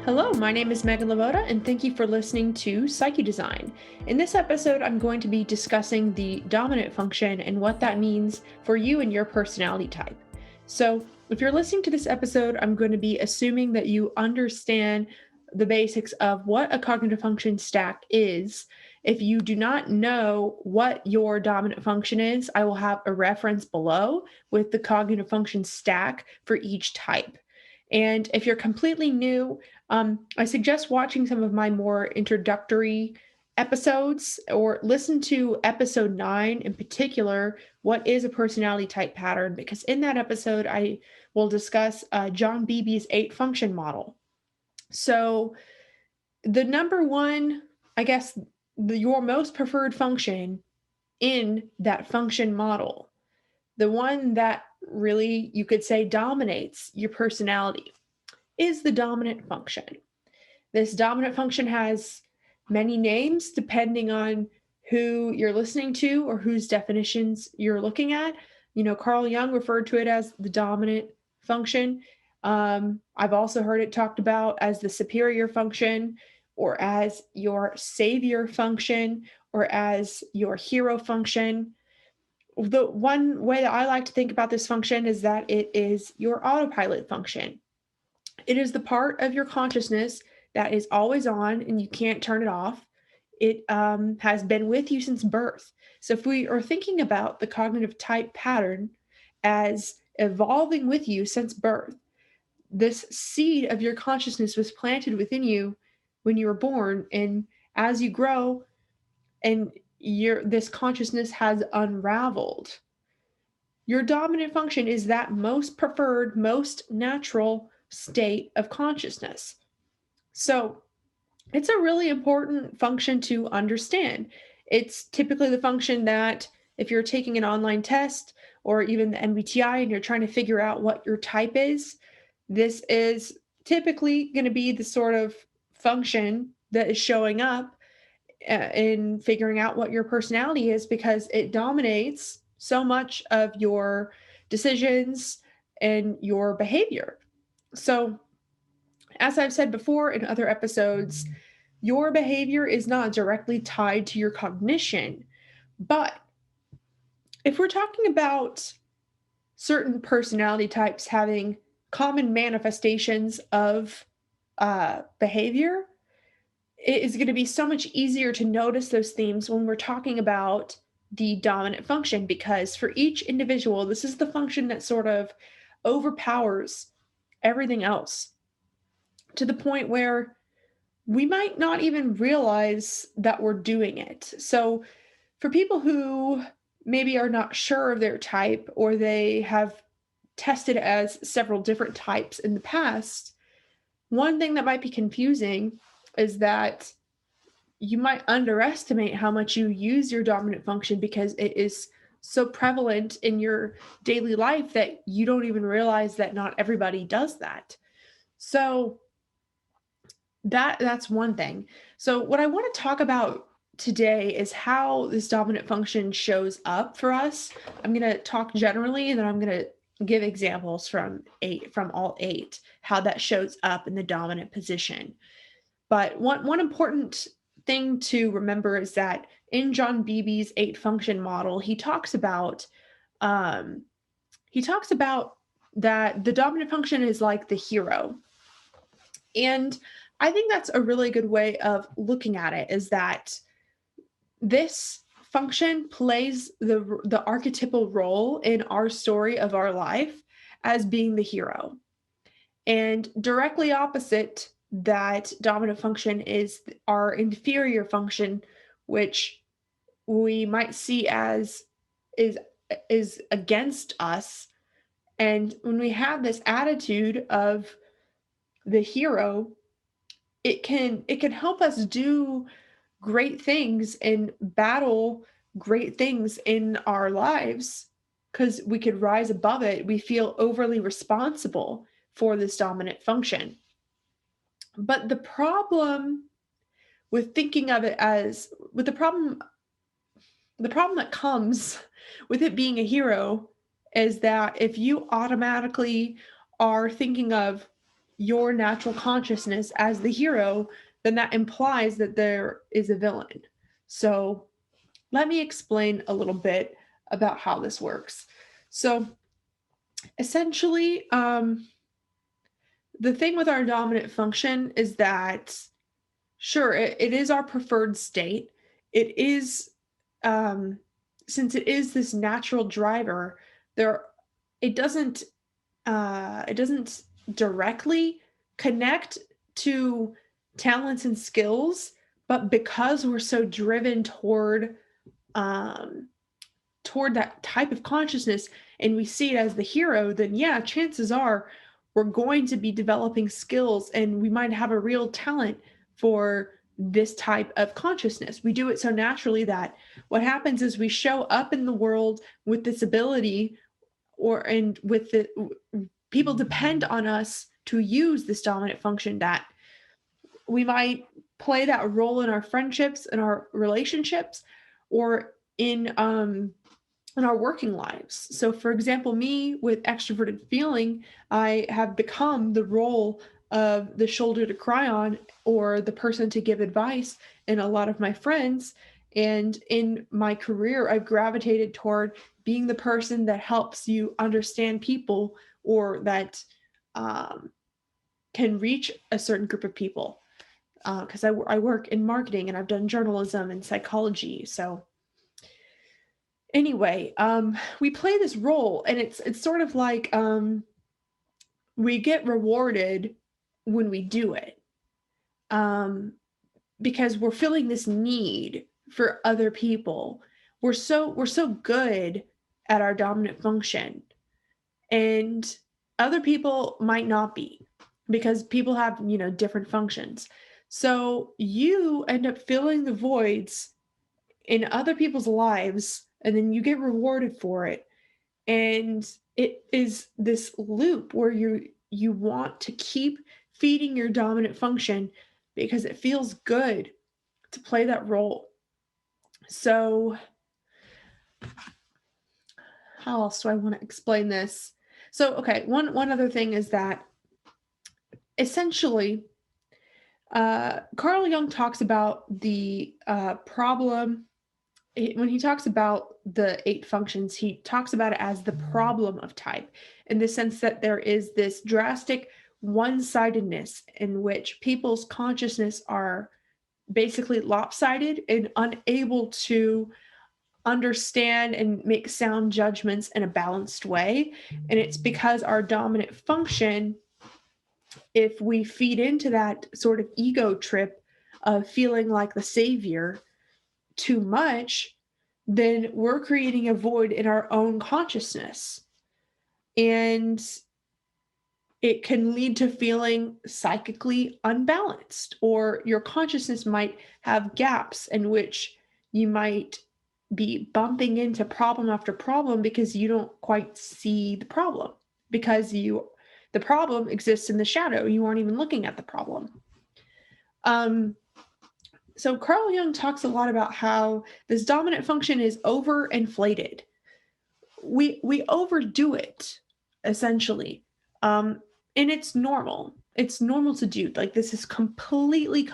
Hello, my name is Meghan LeVota, and thank you for listening to Psyche Design. In this episode, I'm going to be discussing the dominant function and what that means for you and your personality type. So, if you're listening to this episode, I'm going to be assuming that you understand the basics of what a cognitive function stack is. If you do not know what your dominant function is, I will have a reference below with the cognitive function stack for each type. And if you're completely new, I suggest watching some of my more introductory episodes or listen to episode 9 in particular. What is a personality type pattern? Because in that episode, I will discuss John Beebe's 8 function model. So, the number one, I guess, your most preferred function in that function model, the one that really you could say dominates your personality, is the dominant function. This dominant function has many names depending on who you're listening to or whose definitions you're looking at. Carl Jung referred to it as the dominant function. I've also heard it talked about as the superior function, or as your savior function, or as your hero function. The one way that I like to think about this function is that it is your autopilot function. It is the part of your consciousness that is always on and you can't turn it off. It has been with you since birth. So if we are thinking about the cognitive type pattern as evolving with you since birth, this seed of your consciousness was planted within you when you were born. And as you grow and this consciousness has unraveled, your dominant function is that most preferred, most natural state of consciousness. So it's a really important function to understand. It's typically the function that if you're taking an online test or even the MBTI and you're trying to figure out what your type is, this is typically going to be the sort of function that is showing up in figuring out what your personality is, because it dominates so much of your decisions and your behavior. So, as I've said before in other episodes, your behavior is not directly tied to your cognition. But if we're talking about certain personality types having common manifestations of behavior, it is going to be so much easier to notice those themes when we're talking about the dominant function, because for each individual, this is the function that sort of overpowers everything else to the point where we might not even realize that we're doing it. So, for people who maybe are not sure of their type, or they have tested as several different types in the past, one thing that might be confusing is that you might underestimate how much you use your dominant function because it is so prevalent in your daily life that you don't even realize that not everybody does that. So that's one thing. So what I want to talk about today is how this dominant function shows up for us. I'm going to talk generally, and then I'm going to give examples from all 8, how that shows up in the dominant position. But one important thing to remember is that in John Beebe's 8 function model, he talks about that the dominant function is like the hero. And I think that's a really good way of looking at it, is that this function plays the archetypal role in our story of our life as being the hero. And directly opposite that dominant function is our inferior function, which we might see as is against us. And when we have this attitude of the hero, it can help us do great things and battle great things in our lives, because we could rise above it. We feel overly responsible for this dominant function. But the problem with thinking of it as with the problem that comes with it being a hero is that if you automatically are thinking of your natural consciousness as the hero, then that implies that there is a villain. So let me explain a little bit about how this works. So essentially, the thing with our dominant function is that, sure, it is our preferred state. It is, since it is this natural driver, there, it doesn't, it doesn't directly connect to talents and skills, but because we're so driven um, toward that type of consciousness and we see it as the hero, then yeah, chances are we're going to be developing skills and we might have a real talent for this type of consciousness. We do it so naturally that what happens is we show up in the world with this ability, and with the people depend on us to use this dominant function, that we might play that role in our friendships and our relationships, or in our working lives. So for example, me with extroverted feeling, I have become the role of the shoulder to cry on, or the person to give advice in a lot of my friends. And in my career, I've gravitated toward being the person that helps you understand people, or that can reach a certain group of people. Because I work in marketing and I've done journalism and psychology. So anyway, we play this role, and it's sort of like we get rewarded when we do it, because we're feeling this need for other people. We're so good at our dominant function, and other people might not be, because people have different functions. So you end up filling the voids in other people's lives, and then you get rewarded for it. And it is this loop where you want to keep feeding your dominant function because it feels good to play that role. So how else do I want to explain this? So okay, one other thing is that essentially Carl Jung talks about the problem. When he talks about the 8 functions, he talks about it as the problem of type, in the sense that there is this drastic one-sidedness in which people's consciousness are basically lopsided and unable to understand and make sound judgments in a balanced way. And it's because our dominant function, if we feed into that sort of ego trip of feeling like the savior too much, then we're creating a void in our own consciousness. And it can lead to feeling psychically unbalanced, or your consciousness might have gaps in which you might be bumping into problem after problem because you don't quite see the problem, because the problem exists in the shadow. You aren't even looking at the problem. So Carl Jung talks a lot about how this dominant function is overinflated. We overdo it, essentially. And it's normal. It's normal to do. Like, this is completely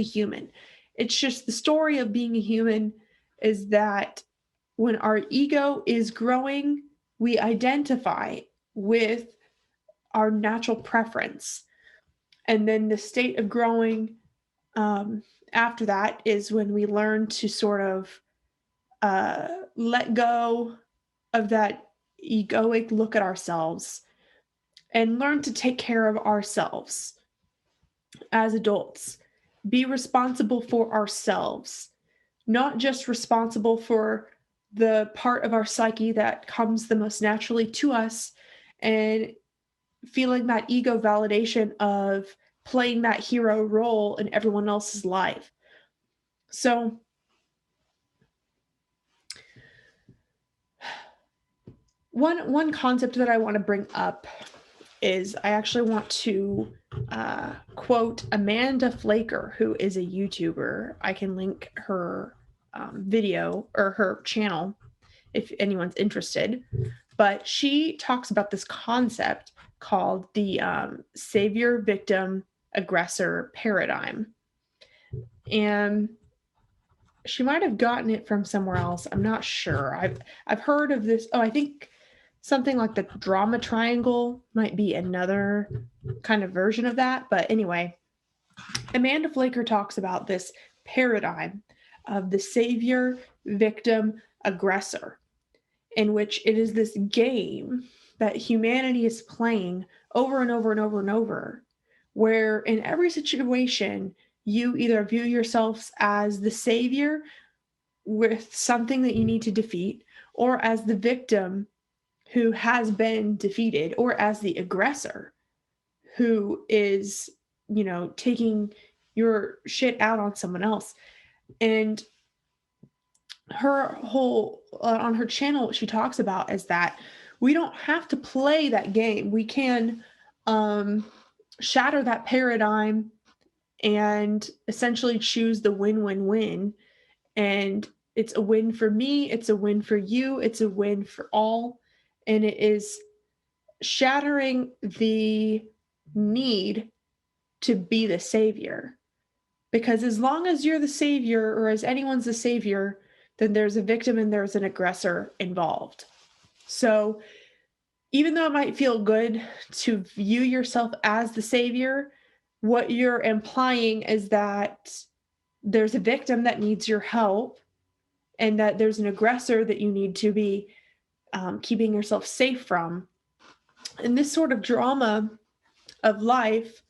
human. It's just the story of being a human is that when our ego is growing, we identify with our natural preference. And then the state of growing after that is when we learn to sort of let go of that egoic look at ourselves and learn to take care of ourselves as adults. Be responsible for ourselves, not just responsible for the part of our psyche that comes the most naturally to us, and feeling that ego validation of playing that hero role in everyone else's life. So one concept that I want to bring up is I actually want to quote Amanda Flaker, who is a YouTuber. I can link her video or her channel if anyone's interested. But she talks about this concept called the savior, victim, aggressor paradigm. And she might have gotten it from somewhere else. I'm not sure. I've heard of this. Oh, I think something like the drama triangle might be another kind of version of that. But anyway, Amanda Flaker talks about this paradigm of the savior, victim, aggressor, in which it is this game that humanity is playing over and over and over and over, where in every situation, you either view yourselves as the savior with something that you need to defeat, or as the victim who has been defeated, or as the aggressor who is, taking your shit out on someone else. And her whole on her channel, what she talks about is that we don't have to play that game. We can shatter that paradigm and essentially choose the win-win-win. And it's a win for me, it's a win for you, it's a win for all. And it is shattering the need to be the savior. Because as long as you're the savior, or as anyone's the savior, then there's a victim and there's an aggressor involved. So even though it might feel good to view yourself as the savior, what you're implying is that there's a victim that needs your help, and that there's an aggressor that you need to be keeping yourself safe from. And this sort of drama of life,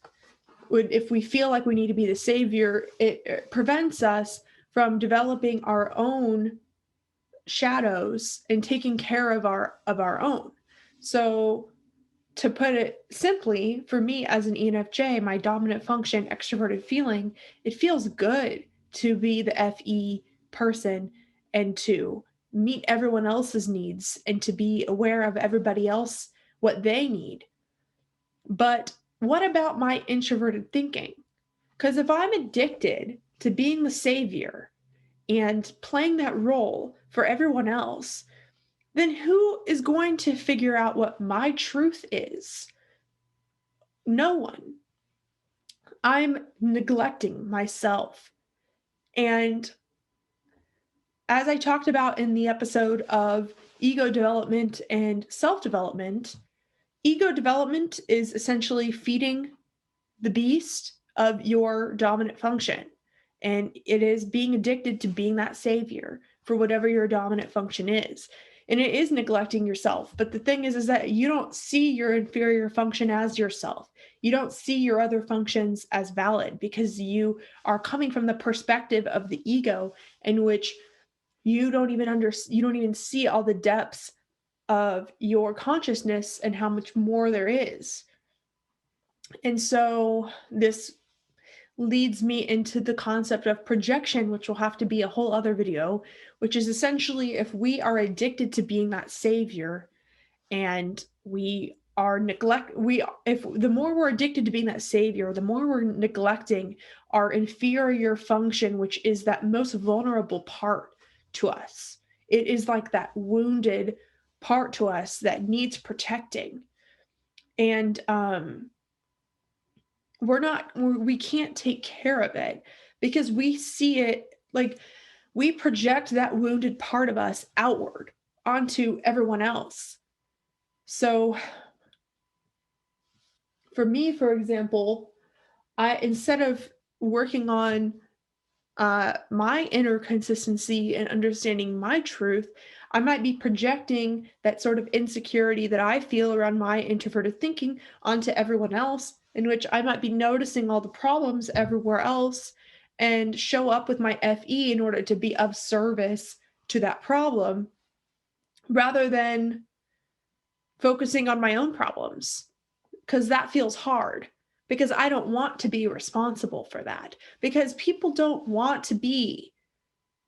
if we feel like we need to be the savior, it prevents us from developing our own shadows and taking care of our own. So to put it simply, for me as an ENFJ, my dominant function, extroverted feeling, it feels good to be the FE person and to meet everyone else's needs and to be aware of everybody else, what they need. But what about my introverted thinking? Because if I'm addicted to being the savior and playing that role for everyone else, then who is going to figure out what my truth is? No one. I'm neglecting myself. And as I talked about in the episode of ego development and self-development, ego development is essentially feeding the beast of your dominant function. And it is being addicted to being that savior for whatever your dominant function is. And it is neglecting yourself. But the thing is that you don't see your inferior function as yourself. You don't see your other functions as valid, because you are coming from the perspective of the ego, in which you don't even see all the depths of your consciousness and how much more there is. And so this leads me into the concept of projection, which will have to be a whole other video, which is essentially if we are addicted to being that savior and the more we're addicted to being that savior, the more we're neglecting our inferior function, which is that most vulnerable part to us. It is like that wounded part to us that needs protecting. And we can't take care of it because we see it, like we project that wounded part of us outward onto everyone else. So for me, for example, instead of working on my inner consistency and understanding my truth, I might be projecting that sort of insecurity that I feel around my introverted thinking onto everyone else, in which I might be noticing all the problems everywhere else and show up with my FE in order to be of service to that problem, rather than focusing on my own problems, because that feels hard. Because I don't want to be responsible for that. Because people don't want to be,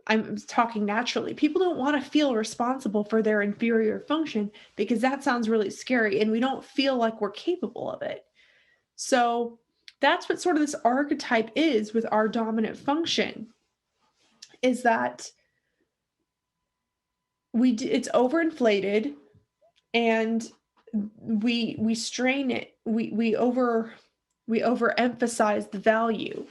I'm talking naturally, people don't want to feel responsible for their inferior function, because that sounds really scary and we don't feel like we're capable of it. So that's what sort of this archetype is with our dominant function, is that it's overinflated, and we strain it. We overemphasize the value.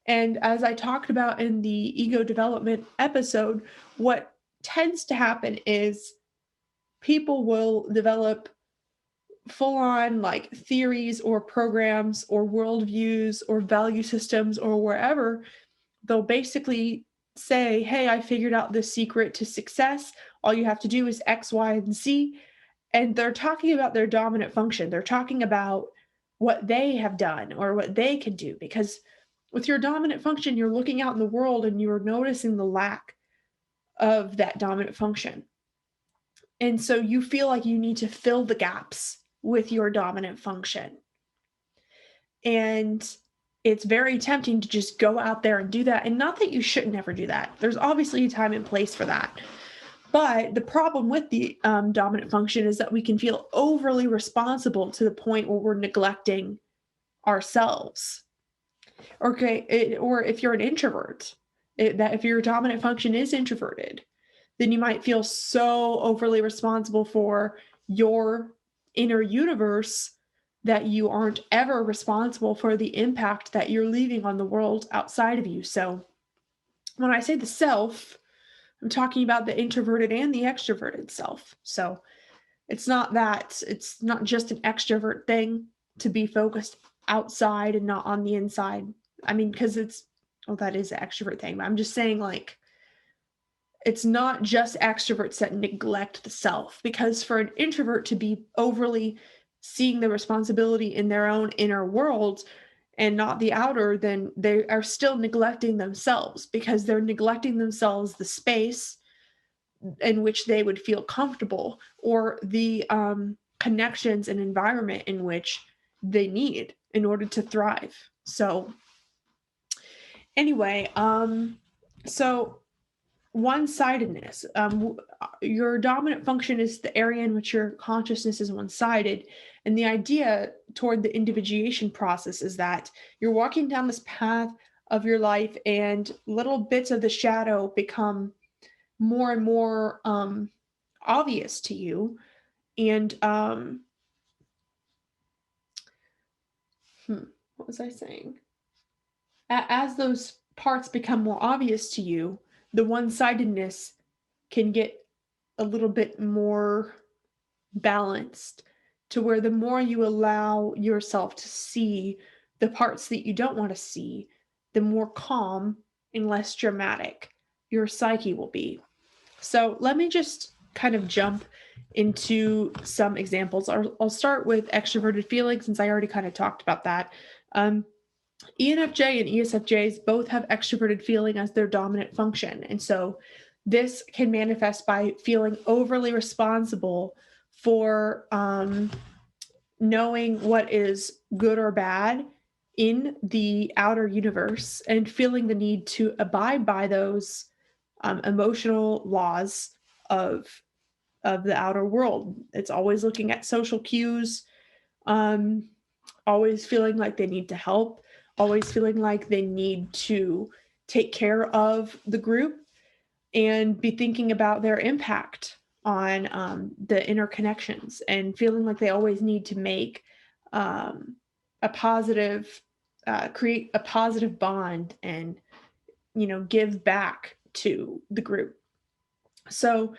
And as I talked about in the ego development episode, what tends to happen is people will develop full on like theories or programs or worldviews or value systems or wherever. They'll basically say, hey, I figured out the secret to success. All you have to do is X, Y, and Z. And they're talking about their dominant function. They're talking about what they have done or what they can do. Because with your dominant function, you're looking out in the world and you're noticing the lack of that dominant function. And so you feel like you need to fill the gaps with your dominant function. And it's very tempting to just go out there and do that. And not that you shouldn't ever do that. There's obviously a time and place for that. But the problem with the dominant function is that we can feel overly responsible to the point where we're neglecting ourselves. Okay, or if you're an introvert, that if your dominant function is introverted, then you might feel so overly responsible for your inner universe that you aren't ever responsible for the impact that you're leaving on the world outside of you. So when I say the self, I'm talking about the introverted and the extroverted self. So it's not just an extrovert thing to be focused outside and not on the inside. I mean, because that is an extrovert thing, but I'm just saying, like, it's not just extroverts that neglect the self, because for an introvert to be overly seeing the responsibility in their own inner world and not the outer, then they are still neglecting themselves, because they're neglecting themselves the space in which they would feel comfortable, or the connections and environment in which they need in order to thrive. So anyway, so one-sidedness. Your dominant function is the area in which your consciousness is one-sided. And the idea toward the individuation process is that you're walking down this path of your life and little bits of the shadow become more and more obvious to you. And what was I saying? As those parts become more obvious to you, the one-sidedness can get a little bit more balanced, to where the more you allow yourself to see the parts that you don't want to see, the more calm and less dramatic your psyche will be. So let me just kind of jump into some examples. I'll start with extroverted feeling, since I already kind of talked about that. ENFJ and ESFJs both have extroverted feeling as their dominant function. And so this can manifest by feeling overly responsible for knowing what is good or bad in the outer universe, and feeling the need to abide by those emotional laws of the outer world. It's always looking at social cues, always feeling like they need to help, always feeling like they need to take care of the group, and be thinking about their impact on the interconnections, and feeling like they always need to make a positive, create a positive bond, and give back to the group. So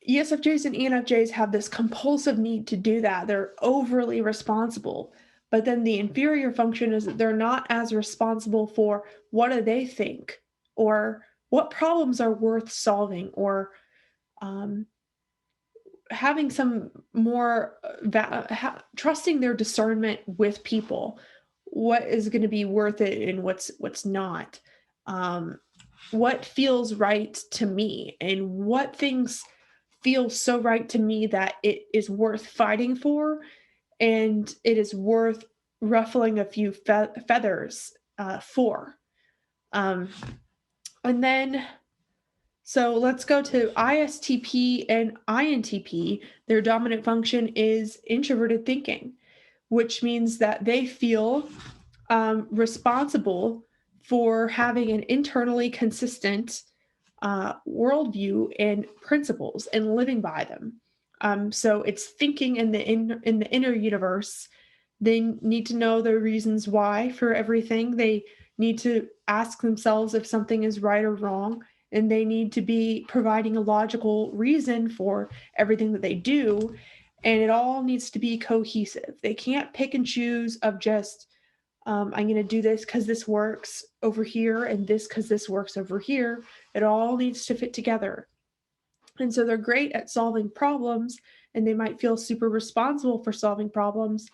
ESFJs and ENFJs have this compulsive need to do that. They're overly responsible. But then the inferior function is that they're not as responsible for what do they think, or what problems are worth solving, or having some more trusting their discernment with people, what is going to be worth it and what's not, what feels right to me, and what things feel so right to me that it is worth fighting for, and it is worth ruffling a few feathers for. And then, so let's go to ISTP and INTP. Their dominant function is introverted thinking, which means that they feel responsible for having an internally consistent worldview and principles, and living by them. So it's thinking in the inner universe. They need to know the reasons why for everything. They need to ask themselves if something is right or wrong, and they need to be providing a logical reason for everything that they do. And it all needs to be cohesive. They can't pick and choose of just, I'm going to do this because this works over here and this because this works over here. It all needs to fit together. And so they're great at solving problems, and they might feel super responsible for solving problems.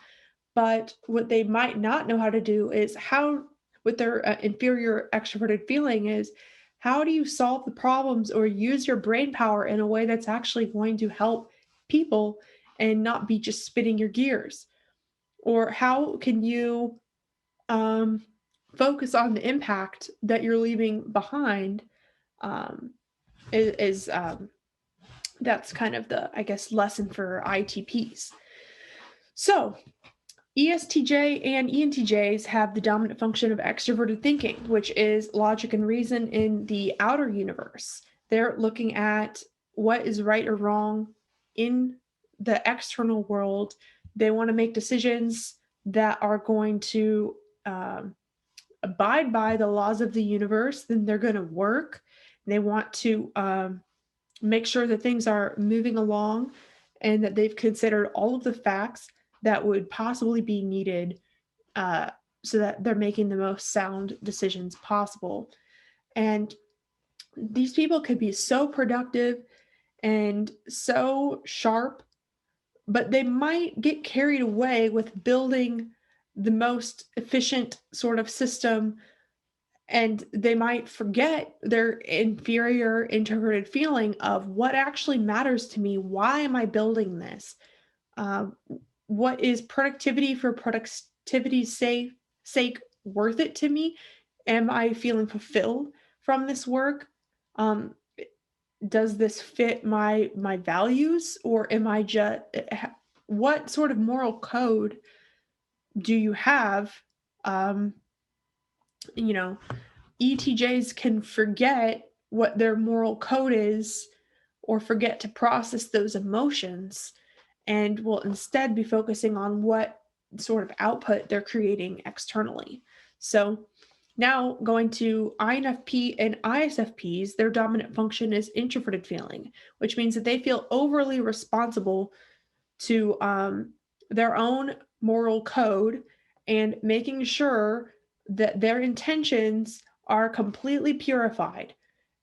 But what they might not know how to do is how, with their inferior extroverted feeling, is how do you solve the problems or use your brain power in a way that's actually going to help people and not be just spinning your gears? Or how can you um, focus on the impact that you're leaving behind? Um, is That's kind of the, I guess, lesson for ITPs. So ESTJ and ENTJs have the dominant function of extroverted thinking, which is logic and reason in the outer universe. They're looking at what is right or wrong in the external world. They want to make decisions that are going to abide by the laws of the universe. Then they're going to work. They want to make sure that things are moving along and that they've considered all of the facts that would possibly be needed, uh, so that they're making the most sound decisions possible. And these people could be so productive and so sharp, but they might get carried away with building the most efficient sort of system, and they might forget their inferior introverted feeling of what actually matters to me. Why am I building this? Uh, what is productivity for productivity's sake worth it to me? Am I feeling fulfilled from this work? Um, does this fit my values, or am I just, what sort of moral code do you have? Um, you know, ETJs can forget what their moral code is or forget to process those emotions, and will instead be focusing on what sort of output they're creating externally. So now going to INFP and ISFPs, their dominant function is introverted feeling, which means that they feel overly responsible to their own moral code and making sure that their intentions are completely purified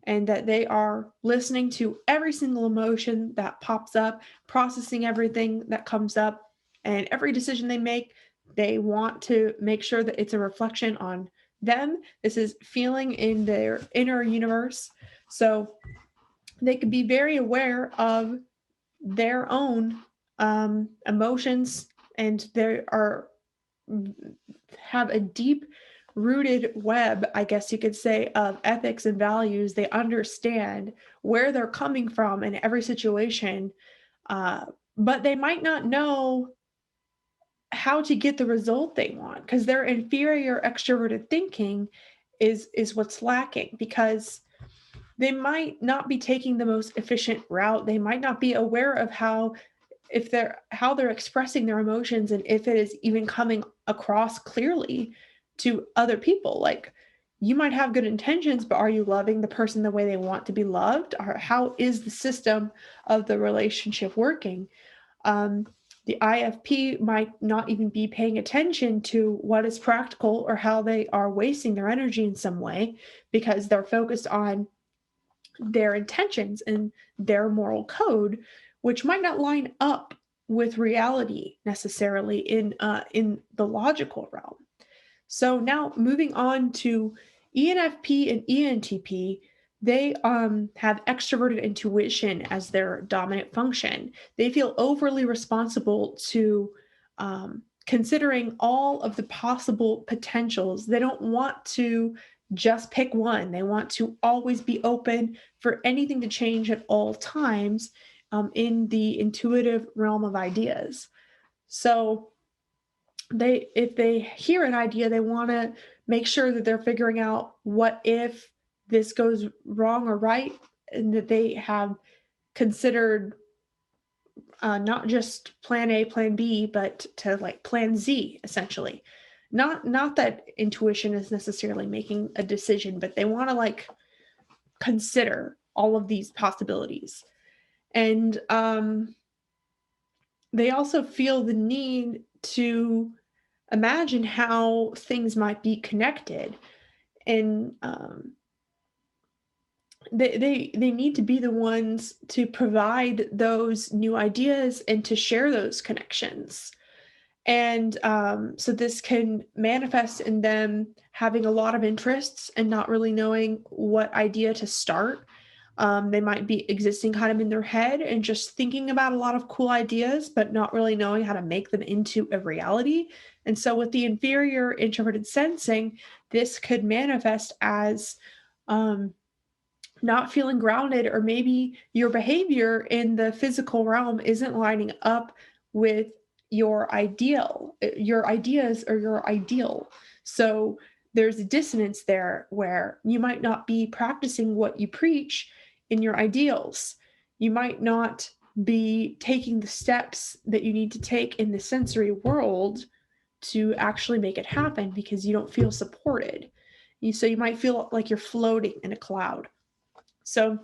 and that they are listening to every single emotion that pops up, processing everything that comes up, and every decision they make, they want to make sure that it's a reflection on them. This is feeling in their inner universe. So they can be very aware of their own emotions, and they are have a deep rooted web, I guess you could say, of ethics and values. They understand where they're coming from in every situation, uh, but they might not know how to get the result they want because their inferior extroverted thinking is what's lacking, because they might not be taking the most efficient route. They might not be aware of how they're expressing their emotions, and if it is even coming across clearly to other people. Like, you might have good intentions, but are you loving the person the way they want to be loved? Or how is the system of the relationship working? um, the IFP might not even be paying attention to what is practical or how they are wasting their energy in some way, because they're focused on their intentions and their moral code, which might not line up with reality necessarily in the logical realm. So now moving on to ENFP and ENTP, they have extroverted intuition as their dominant function. They feel overly responsible to considering all of the possible potentials. They don't want to just pick one. They want to always be open for anything to change at all times, in the intuitive realm of ideas. So if they hear an idea, they want to make sure that they're figuring out what if this goes wrong or right, and that they have considered not just plan A, plan B, but to like plan Z essentially. Not that intuition is necessarily making a decision, but they want to like consider all of these possibilities. And they also feel the need to imagine how things might be connected. And they need to be the ones to provide those new ideas and to share those connections. And so this can manifest in them having a lot of interests and not really knowing what idea to start. They might be existing kind of in their head and just thinking about a lot of cool ideas, but not really knowing how to make them into a reality. And so with the inferior introverted sensing, this could manifest as um, not feeling grounded, or maybe your behavior in the physical realm isn't lining up with your ideal, your ideas or your ideal. So there's a dissonance there where you might not be practicing what you preach in your ideals. You might not be taking the steps that you need to take in the sensory world to actually make it happen because you don't feel supported. So you might feel like you're floating in a cloud. So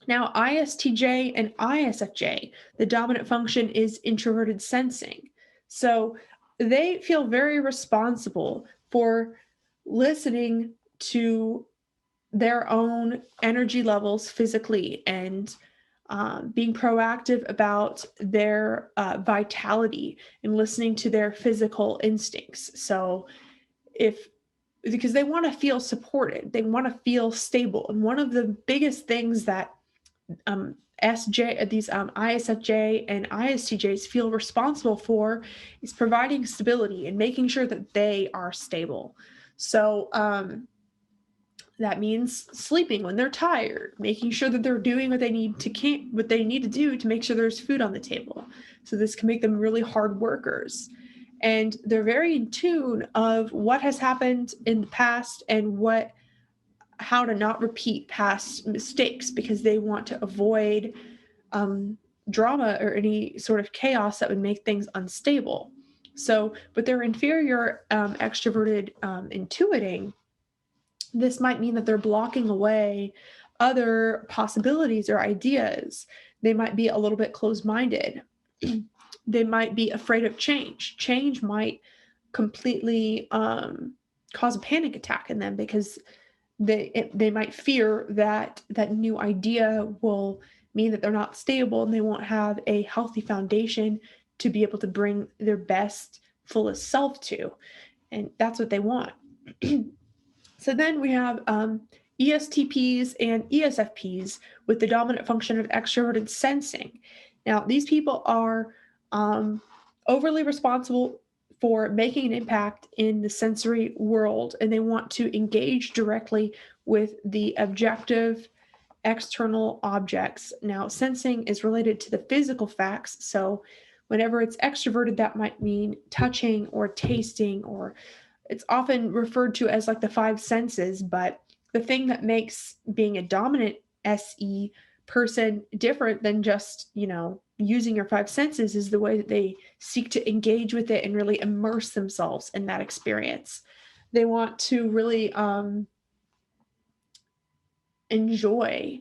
now ISTJ and ISFJ, the dominant function is introverted sensing. So they feel very responsible for listening to their own energy levels physically and being proactive about their vitality and listening to their physical instincts. So if because they want to feel supported, they want to feel stable. And one of the biggest things that these ISFJ and ISTJs feel responsible for is providing stability and making sure that they are stable. So that means sleeping when they're tired, making sure that they're doing what they need to do to make sure there's food on the table. So this can make them really hard workers. And they're very in tune of what has happened in the past and how to not repeat past mistakes, because they want to avoid drama or any sort of chaos that would make things unstable. So, but their inferior extroverted intuiting, this might mean that they're blocking away other possibilities or ideas. They might be a little bit closed-minded. They might be afraid of change. Change might completely cause a panic attack in them because they might fear that that new idea will mean that they're not stable and they won't have a healthy foundation to be able to bring their best, fullest self to. And that's what they want. So then we have ESTPs and ESFPs with the dominant function of extroverted sensing. Now, these people are overly responsible for making an impact in the sensory world, and they want to engage directly with the objective external objects. Now, sensing is related to the physical facts, so whenever it's extroverted, that might mean touching or tasting, or it's often referred to as like the five senses. But the thing that makes being a dominant SE person different than just, using your five senses is the way that they seek to engage with it and really immerse themselves in that experience. They want to really enjoy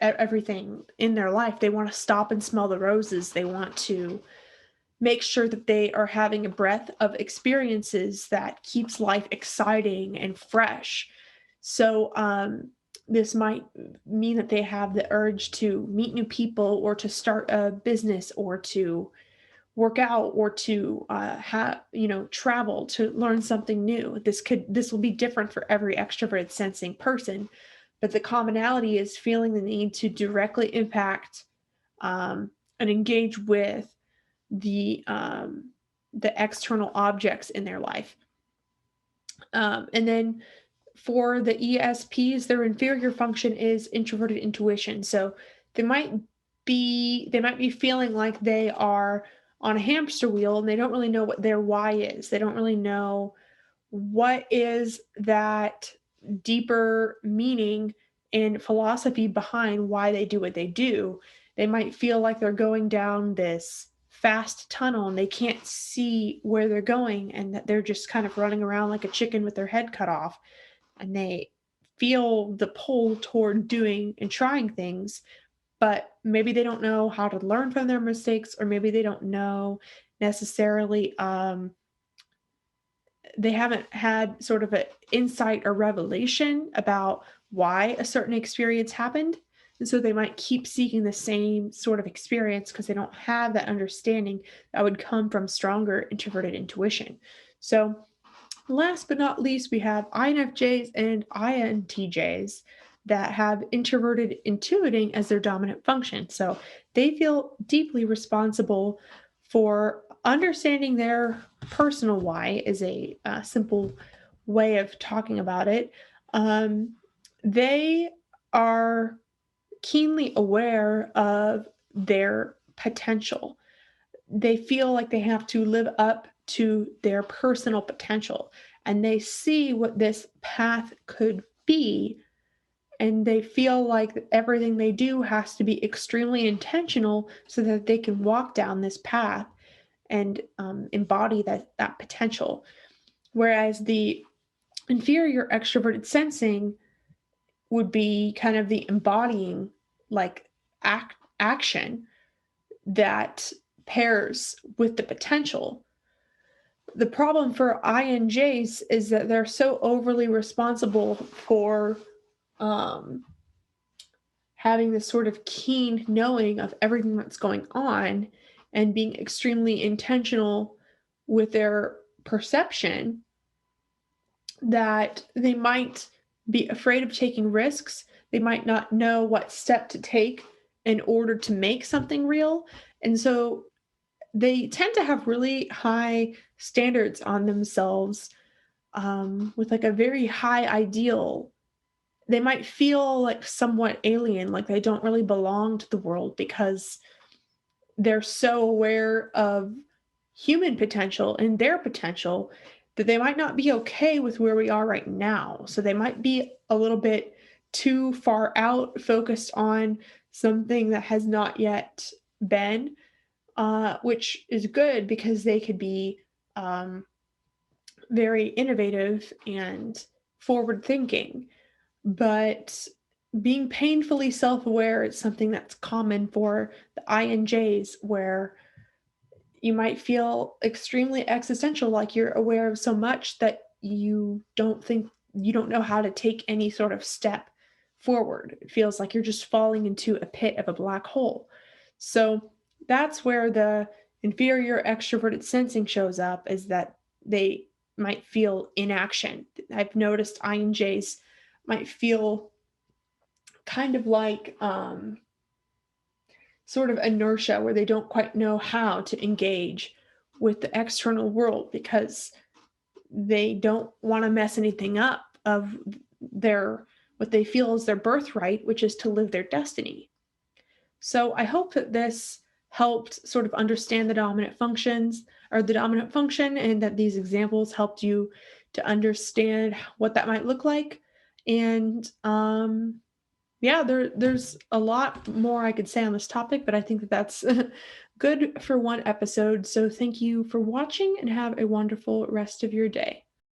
everything in their life. They want to stop and smell the roses. They want to make sure that they are having a breadth of experiences that keeps life exciting and fresh. So this might mean that they have the urge to meet new people, or to start a business, or to work out, or to travel to learn something new. This will be different for every extroverted sensing person, but the commonality is feeling the need to directly impact and engage with the external objects in their life. And then for the ESPs, their inferior function is introverted intuition. So they might be feeling like they are on a hamster wheel and they don't really know what their why is. They don't really know what is that deeper meaning and philosophy behind why they do what they do. They might feel like they're going down this fast tunnel and they can't see where they're going, and that they're just kind of running around like a chicken with their head cut off. And they feel the pull toward doing and trying things, but maybe they don't know how to learn from their mistakes, or maybe they don't know necessarily, they haven't had sort of an insight or revelation about why a certain experience happened. And so they might keep seeking the same sort of experience because they don't have that understanding that would come from stronger introverted intuition. So, last but not least, we have INFJs and INTJs that have introverted intuiting as their dominant function. So they feel deeply responsible for understanding their personal why, is a simple way of talking about it. They are keenly aware of their potential. They feel like they have to live up to their personal potential, and they see what this path could be, and they feel like everything they do has to be extremely intentional so that they can walk down this path and embody that potential. Whereas the inferior extroverted sensing would be kind of the embodying, like, action that pairs with the potential. The problem for INJs is that they're so overly responsible for um, having this sort of keen knowing of everything that's going on and being extremely intentional with their perception, that they might be afraid of taking risks. They might not know what step to take in order to make something real. And so they tend to have really high standards on themselves, with like a very high ideal. They might feel like somewhat alien, like they don't really belong to the world because they're so aware of human potential and their potential that they might not be okay with where we are right now. So they might be a little bit too far out, focused on something that has not yet been, which is good because they could be very innovative and forward thinking. But being painfully self aware is something that's common for the INJs, where you might feel extremely existential, like you're aware of so much that you don't know how to take any sort of step forward. It feels like you're just falling into a pit of a black hole. So that's where the inferior extroverted sensing shows up, is that they might feel inaction. I've noticed INJs might feel kind of like sort of inertia, where they don't quite know how to engage with the external world because they don't want to mess anything up of their what they feel is their birthright, which is to live their destiny. So I hope that this helped sort of understand the dominant functions, or the dominant function, and that these examples helped you to understand what that might look like. And yeah, there's a lot more I could say on this topic, but I think that that's good for one episode. So thank you for watching and have a wonderful rest of your day.